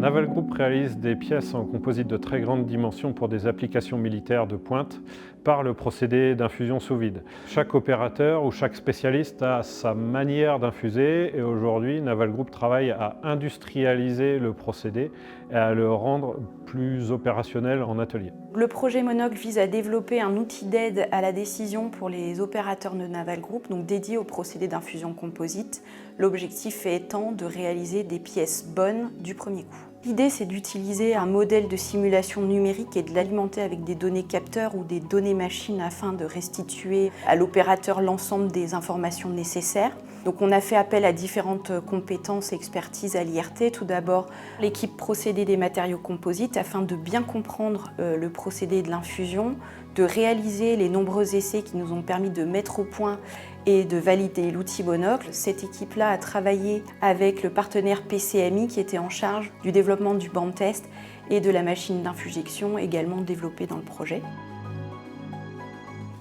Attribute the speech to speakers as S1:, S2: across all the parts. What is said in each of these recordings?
S1: Naval Group réalise des pièces en composite de très grande dimension pour des applications militaires de pointe par le procédé d'infusion sous vide. Chaque opérateur ou chaque spécialiste a sa manière d'infuser et aujourd'hui Naval Group travaille à industrialiser le procédé et à le rendre plus opérationnel en atelier.
S2: Le projet Monocle vise à développer un outil d'aide à la décision pour les opérateurs de Naval Group, donc dédié au procédé d'infusion composite. L'objectif étant de réaliser des pièces bonnes du premier coup. L'idée, c'est d'utiliser un modèle de simulation numérique et de l'alimenter avec des données capteurs ou des données machines afin de restituer à l'opérateur l'ensemble des informations nécessaires. Donc on a fait appel à différentes compétences et expertises à l'IRT. Tout d'abord, l'équipe procédé des matériaux composites afin de bien comprendre le procédé de l'infusion, de réaliser les nombreux essais qui nous ont permis de mettre au point et de valider l'outil Monocle. Cette équipe-là a travaillé avec le partenaire PCMI qui était en charge du développement du banc de test et de la machine d'infusion également développée dans le projet.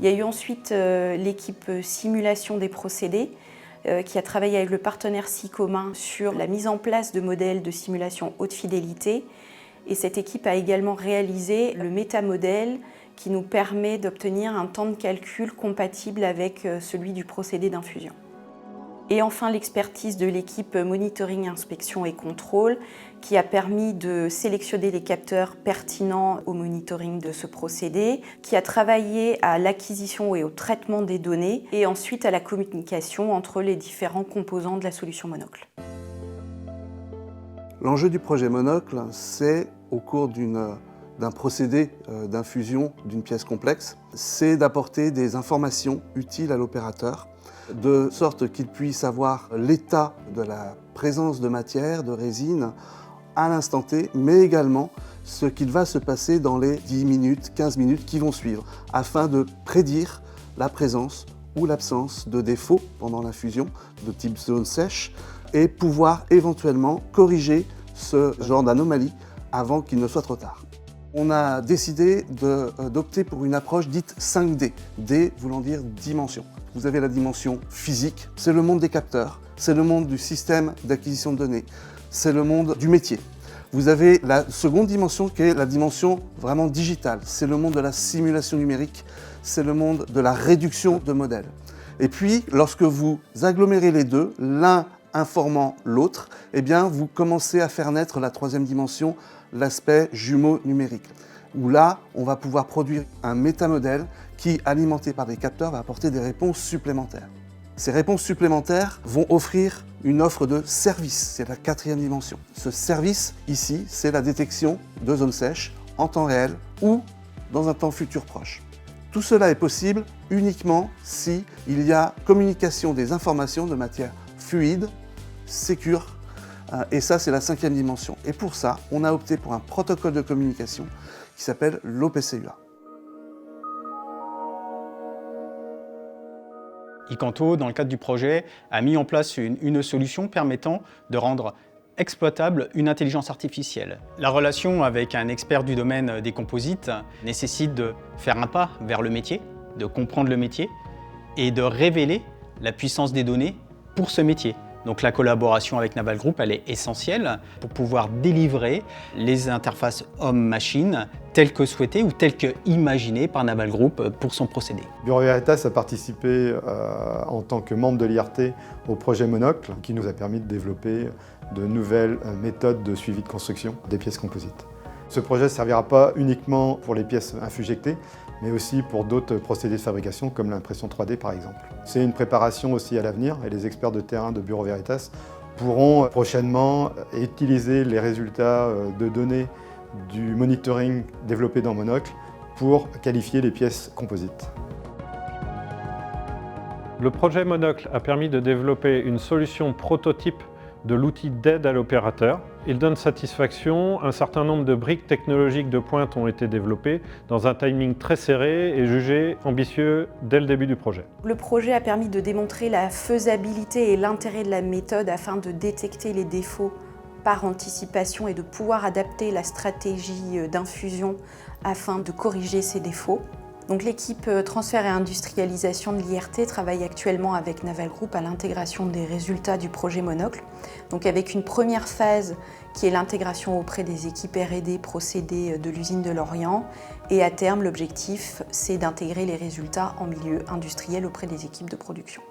S2: Il y a eu ensuite l'équipe simulation des procédés qui a travaillé avec le partenaire SICOMIN sur la mise en place de modèles de simulation haute fidélité. Et cette équipe a également réalisé le métamodèle qui nous permet d'obtenir un temps de calcul compatible avec celui du procédé d'infusion. Et enfin, l'expertise de l'équipe monitoring, inspection et contrôle qui a permis de sélectionner les capteurs pertinents au monitoring de ce procédé, qui a travaillé à l'acquisition et au traitement des données et ensuite à la communication entre les différents composants de la solution Monocle.
S3: L'enjeu du projet Monocle, c'est au cours d'un procédé d'infusion d'une pièce complexe, c'est d'apporter des informations utiles à l'opérateur, de sorte qu'il puisse avoir l'état de la présence de matière, de résine, à l'instant T, mais également ce qu'il va se passer dans les 10 minutes, 15 minutes qui vont suivre, afin de prédire la présence ou l'absence de défauts pendant l'infusion, de type zone sèche, et pouvoir éventuellement corriger ce genre d'anomalie avant qu'il ne soit trop tard. On a décidé d'opter pour une approche dite 5D, D voulant dire dimension. Vous avez la dimension physique, c'est le monde des capteurs, c'est le monde du système d'acquisition de données, c'est le monde du métier. Vous avez la seconde dimension qui est la dimension vraiment digitale, c'est le monde de la simulation numérique, c'est le monde de la réduction de modèles. Et puis, lorsque vous agglomérez les deux, l'un informant l'autre, eh bien, vous commencez à faire naître la troisième dimension, l'aspect jumeau numérique, où là, on va pouvoir produire un métamodèle qui, alimenté par des capteurs, va apporter des réponses supplémentaires. Ces réponses supplémentaires vont offrir une offre de service, c'est la quatrième dimension. Ce service, ici, c'est la détection de zones sèches en temps réel ou dans un temps futur proche. Tout cela est possible uniquement si il y a communication des informations de matière fluide, sécure, et ça c'est la cinquième dimension. Et pour ça, on a opté pour un protocole de communication qui s'appelle l'OPCUA.
S4: Icanto, dans le cadre du projet, a mis en place une solution permettant de rendre exploitable une intelligence artificielle. La relation avec un expert du domaine des composites nécessite de faire un pas vers le métier, de comprendre le métier et de révéler la puissance des données pour ce métier. Donc la collaboration avec Naval Group, elle est essentielle pour pouvoir délivrer les interfaces homme-machine telles que souhaitées ou telles que imaginées par Naval Group pour son procédé.
S5: Bureau Veritas a participé en tant que membre de l'IRT au projet Monocle qui nous a permis de développer de nouvelles méthodes de suivi de construction des pièces composites. Ce projet ne servira pas uniquement pour les pièces infujectées, mais aussi pour d'autres procédés de fabrication comme l'impression 3D par exemple. C'est une préparation aussi à l'avenir et les experts de terrain de Bureau Veritas pourront prochainement utiliser les résultats de données du monitoring développé dans Monocle pour qualifier les pièces composites.
S1: Le projet Monocle a permis de développer une solution prototype de l'outil d'aide à l'opérateur. Il donne satisfaction, un certain nombre de briques technologiques de pointe ont été développées dans un timing très serré et jugé ambitieux dès le début du projet.
S2: Le projet a permis de démontrer la faisabilité et l'intérêt de la méthode afin de détecter les défauts par anticipation et de pouvoir adapter la stratégie d'infusion afin de corriger ces défauts. Donc l'équipe transfert et industrialisation de l'IRT travaille actuellement avec Naval Group à l'intégration des résultats du projet Monocle. Donc avec une première phase qui est l'intégration auprès des équipes R&D procédés de l'usine de Lorient. Et à terme, l'objectif, c'est d'intégrer les résultats en milieu industriel auprès des équipes de production.